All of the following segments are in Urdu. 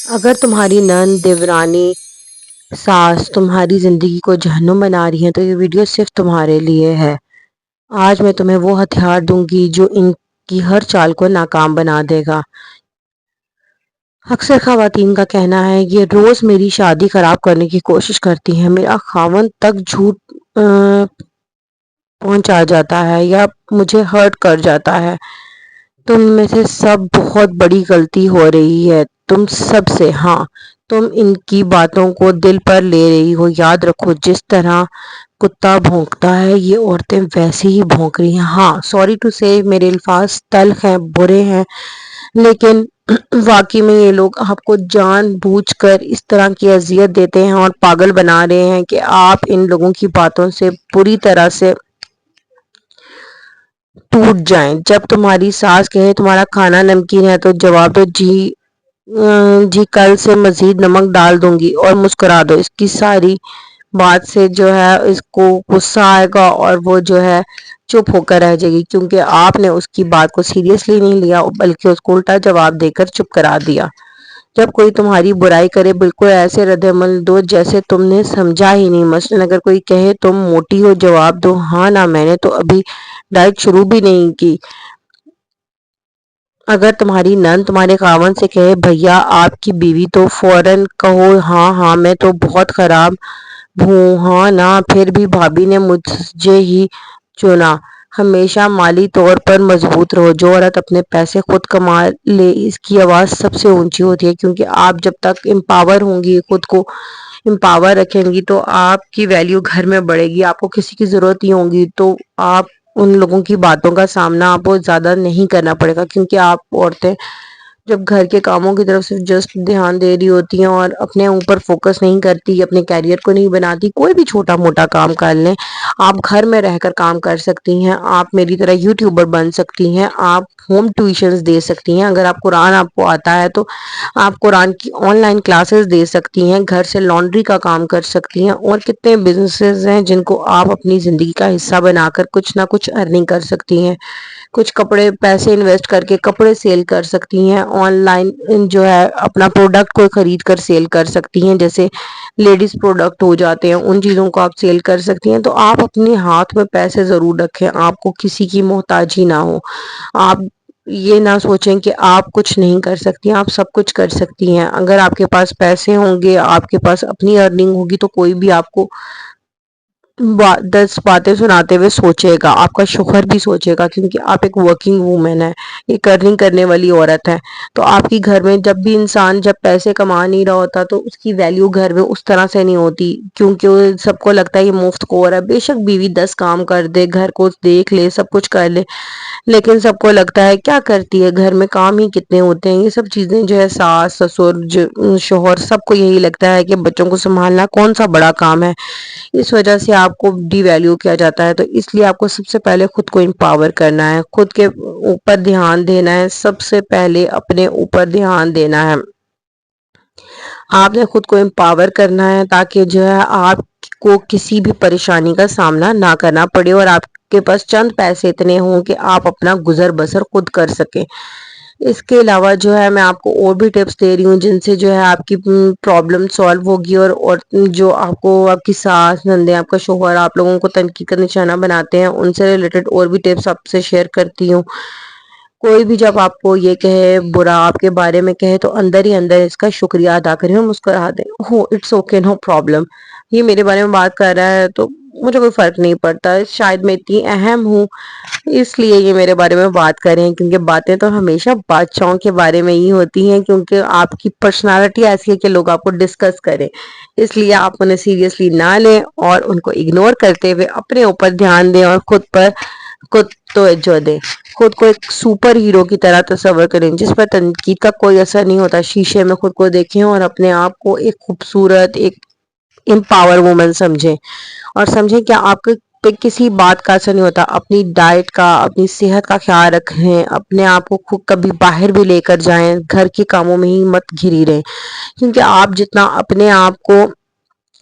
اگر تمہاری نند، دیورانی، ساس تمہاری زندگی کو جہنم بنا رہی ہیں تو یہ ویڈیو صرف تمہارے لیے ہے۔ آج میں تمہیں وہ ہتھیار دوں گی جو ان کی ہر چال کو ناکام بنا دے گا۔ اکثر خواتین کا کہنا ہے یہ روز میری شادی خراب کرنے کی کوشش کرتی ہیں، میرا خاوند تک جھوٹ پہنچا جاتا ہے یا مجھے ہرٹ کر جاتا ہے۔ تم میں سے سب بہت بڑی غلطی ہو رہی ہے، تم سب سے۔ ہاں، تم ان کی باتوں کو دل پر لے رہی ہو۔ یاد رکھو، جس طرح کتا بھونکتا ہے یہ عورتیں ویسے ہی بھونک رہی ہیں۔ ہاں، سوری ٹو سے میرے الفاظ تلخ ہیں، برے ہیں، لیکن واقعی میں یہ لوگ آپ کو جان بوجھ کر اس طرح کی اذیت دیتے ہیں اور پاگل بنا رہے ہیں کہ آپ ان لوگوں کی باتوں سے پوری طرح سے ٹوٹ جائیں۔ جب تمہاری ساس کہے تمہارا کھانا نمکین ہے تو جواب دو جی کل سے مزید نمک ڈال دوں گی اور مسکرا دو۔ اس کی ساری بات سے جو ہے اس کو غصہ آئے گا اور وہ جو ہے چپ ہو کر رہ جائے گی، کیونکہ آپ نے اس کی بات کو سیریسلی نہیں لیا بلکہ اس کو الٹا جواب دے کر چپ کرا دیا۔ جب کوئی تمہاری برائی کرے بالکل ایسے رد عمل دو جیسے تم نے سمجھا ہی نہیں۔ مثلاً اگر کوئی کہے تم موٹی ہو، جواب دو ہاں نا، میں نے تو ابھی ڈائٹ شروع بھی نہیں کی۔ اگر تمہاری نند تمہارے خاوند سے کہے بھیا آپ کی بیوی، تو فوراً کہو ہاں میں تو بہت خراب ہوں۔ ہاں نا، پھر بھی بھابی نے مجھے ہی چنا۔ ہمیشہ مالی طور پر مضبوط رہو۔ جو عورت اپنے پیسے خود کما لے اس کی آواز سب سے اونچی ہوتی ہے، کیونکہ آپ جب تک امپاور ہوں گی، خود کو امپاور رکھیں گی تو آپ کی ویلیو گھر میں بڑھے گی۔ آپ کو کسی کی ضرورت نہیں ہوگی تو آپ ان لوگوں کی باتوں کا سامنا آپ کو زیادہ نہیں کرنا پڑے گا، کیونکہ آپ عورتیں جب گھر کے کاموں کی طرف سے جسٹ دھیان دے رہی ہوتی ہیں اور اپنے اوپر فوکس نہیں کرتی، اپنے کیریئر کو نہیں بناتی، کوئی بھی چھوٹا موٹا کام کر لیں، آپ گھر میں رہ کر کام کر سکتی ہیں، آپ میری طرح یوٹیوبر بن سکتی ہیں، آپ ہوم ٹیوشنز دے سکتی ہیں، اگر آپ قرآن آپ کو آتا ہے تو آپ قرآن کی آن لائن کلاسز دے سکتی ہیں، گھر سے لانڈری کا کام کر سکتی ہیں، اور کتنے بزنسز ہیں جن کو آپ اپنی زندگی کا حصہ بنا کر کچھ نہ کچھ ارننگ کر سکتی ہیں۔ کچھ کپڑے پیسے انویسٹ کر کے کپڑے سیل کر سکتی ہیں، آن لائن جو ہے اپنا پروڈکٹ کو خرید کر سیل کر سکتی ہیں، جیسے لیڈیز پروڈکٹ ہو جاتے ہیں ان چیزوں کو آپ سیل کر سکتی ہیں۔ تو آپ اپنے ہاتھ میں پیسے ضرور رکھیں، آپ کو کسی کی محتاجی نہ ہو۔ آپ یہ نہ سوچیں کہ آپ کچھ نہیں کر سکتی، آپ سب کچھ کر سکتی ہیں۔ اگر آپ کے پاس پیسے ہوں گے، آپ کے پاس اپنی ارننگ ہوگی تو کوئی بھی آپ کو 10 باتیں سناتے ہوئے سوچے گا، آپ کا شوہر بھی سوچے گا، کیونکہ آپ ایک ورکنگ وومن ہے، ایک ارننگ کرنے والی عورت ہے۔ تو آپ کی گھر میں جب بھی انسان جب پیسے کما نہیں رہا ہوتا تو اس کی ویلیو گھر میں اس طرح سے نہیں ہوتی، کیونکہ سب کو لگتا ہے یہ مفت کور ہے۔ بے شک بیوی 10 کام کر دے، گھر کو دیکھ لے، سب کچھ کر لے، لیکن سب کو لگتا ہے کیا کرتی ہے، گھر میں کام ہی کتنے ہوتے ہیں۔ یہ سب چیزیں جو ہے ساس سسر شوہر سب کو یہی لگتا ہے کہ بچوں کو سنبھالنا کون سا بڑا کام ہے، اس وجہ سے آپ کو ڈی ویلیو کیا جاتا ہے۔ تو اس لیے آپ کو سب سے پہلے خود کو امپاور کرنا ہے، خود کے اوپر دھیان دینا ہے، سب سے پہلے اپنے اوپر دھیان دینا ہے۔ آپ نے خود کو امپاور کرنا ہے تاکہ جو ہے آپ کو کسی بھی پریشانی کا سامنا نہ کرنا پڑے اور آپ کے پاس چند پیسے اتنے ہوں کہ آپ اپنا گزر بسر خود کر سکیں۔ اس کے علاوہ جو ہے میں آپ کو اور بھی ٹپس دے رہی ہوں جن سے جو ہے آپ کی پرابلم سالو ہوگی، اور جو آپ کو آپ کی ساس نندیں آپ کا شوہر آپ لوگوں کو تنقید کا نشانہ بناتے ہیں ان سے ریلیٹڈ اور بھی ٹپس آپ سے شیئر کرتی ہوں۔ کوئی بھی جب آپ کو یہ کہے، برا آپ کے بارے میں کہے، تو اندر ہی اندر اس کا شکریہ ادا کریں اور مسکرا دیں، ہو اٹس اوکے، نو پرابلم، یہ میرے بارے میں بات کر رہا ہے تو مجھے کوئی فرق نہیں پڑتا، شاید میں اتنی اہم ہوں اس لیے یہ میرے بارے میں بات کریں، کیونکہ باتیں تو ہمیشہ بادشاہوں کے بارے میں ہی ہوتی ہیں، کیونکہ آپ کی پرسنالٹی ایسی ہے کہ لوگ آپ کو ڈسکس کریں، اس لیے آپ انہیں سیریسلی نہ لیں اور ان کو اگنور کرتے ہوئے اپنے اوپر دھیان دیں اور خود توجہ دیں۔ خود کو ایک سپر ہیرو کی طرح تصور کریں جس پر تنقید کا کوئی اثر نہیں ہوتا۔ شیشے میں خود کو دیکھیں اور اپنے آپ کو ایک خوبصورت، ایک امپاور وومن سمجھیں، اور سمجھیں کہ آپ پہ کسی بات کا اثر نہیں ہوتا۔ اپنی ڈائٹ کا، اپنی صحت کا خیال رکھیں، اپنے آپ کو خود کبھی باہر بھی لے کر جائیں، گھر کے کاموں میں ہی مت گھری رہیں، کیونکہ آپ جتنا اپنے آپ کو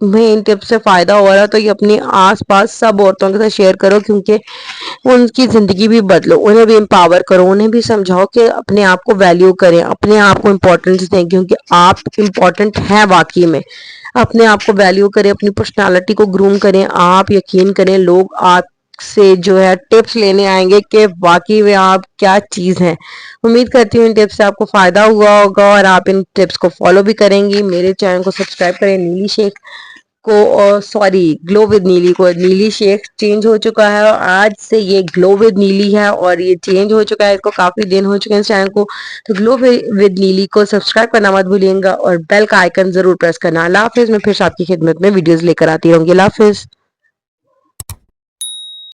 میں ان ٹپس سے فائدہ ہو رہا ہے تو یہ اپنے آس پاس سب عورتوں کے ساتھ شیئر کرو، کیونکہ ان کی زندگی بھی بدلو، انہیں بھی امپاور کرو، انہیں بھی سمجھاؤ کہ اپنے آپ کو ویلیو کریں، اپنے آپ کو امپورٹنس دیں، کیونکہ آپ امپورٹنٹ ہیں واقعی میں۔ اپنے آپ کو ویلیو کریں، اپنی پرسنالٹی کو گروم کریں، آپ یقین کریں لوگ آپ سے جو ہے ٹپس لینے آئیں گے کہ واقعی میں آپ کیا چیز ہیں۔ امید کرتی ہوں ان ٹپس سے آپ کو فائدہ ہوا ہوگا اور آپ ان ٹپس کو فالو بھی کریں گی۔ میرے چینل کو سبسکرائب کریں، نیلی شیخ کو، اور سوری گلو ود نیلی کو، نیلی شیخ چینج ہو چکا ہے اور آج سے یہ گلو ود نیلی ہے اور یہ چینج ہو چکا ہے، اس کو کافی دن ہو چکے ہیں اس چینل کو۔ تو گلو ود نیلی کو سبسکرائب کرنا مت بھولیے گا اور بیل کا آئیکن ضرور پریس کرنا۔ اللہ حافظ، میں پھر سے آپ کی خدمت میں ویڈیوز لے کر آتی رہوں گی۔ اللہ حافظ۔